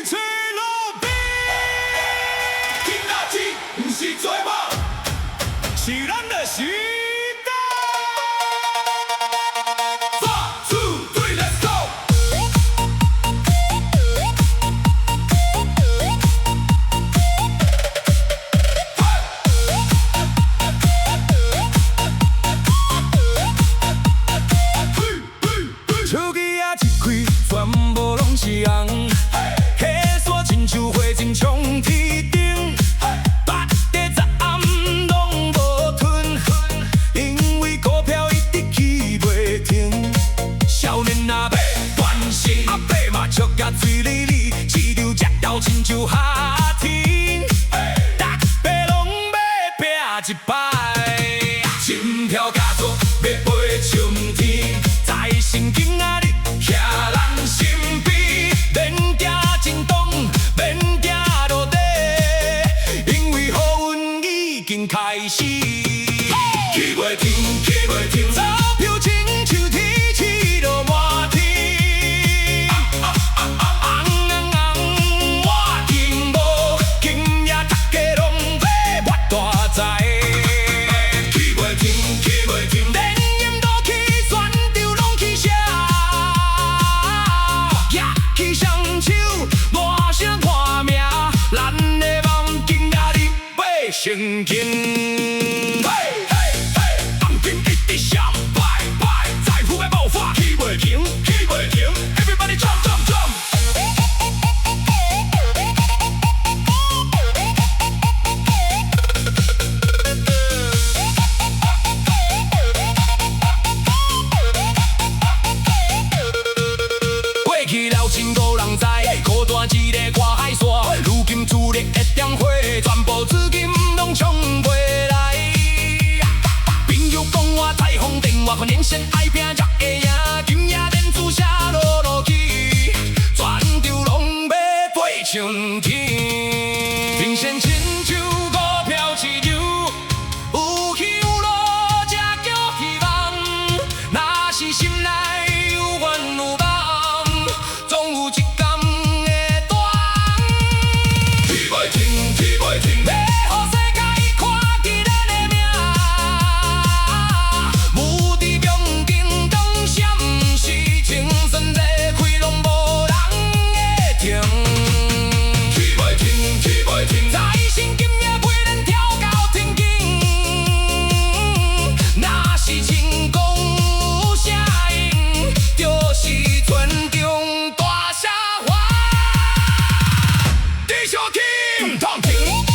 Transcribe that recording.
吹路边，今仔日不是做梦，是咱的时代。 One, two, three, let's go！ 手机啊一开，全部拢是红。下山亲像火箭冲天顶，八地十暗拢无吞，因为股票一直起袂停。少年啊要转身，阿伯嘛笑甲嘴哩哩，市场食到亲像夏天，逐家拢要拼一摆，心跳加速要飞冲天。 在神经啊力遐人身边，免惊震动，免惊落地，因为好运已经开始。起袂停，起袂停，钞票亲像天气落满天，红红红，我赢无，今夜大家拢要发大财。 起袂停，起袂停，连音都起，选场拢起写，举起双手，大声喊名，咱的梦今仔日要成真。红金一直闪，拜拜，财富要爆发，起袂停，起袂停 ，Everybody jump jump jump。 过去了真无人知，孤单一个外海线，如今主力的点火，全部资金拢冲袂来。朋友讲我采访电话，看连线爱拼才会赢，今夜电子写落去，全场拢要飞上天。人生亲像股票市场，有起有落才叫希望，若是心内有怨有梦，总有一天会大红。起袂停，起袂停，要予世界看见咱的名，无伫宫顶当闪，是青春热开，拢无人会停。起袂停，起袂停，在神今夜陪咱跳到天境，若是成功有啥用？就是全场大声喊，地上天，痛痛停。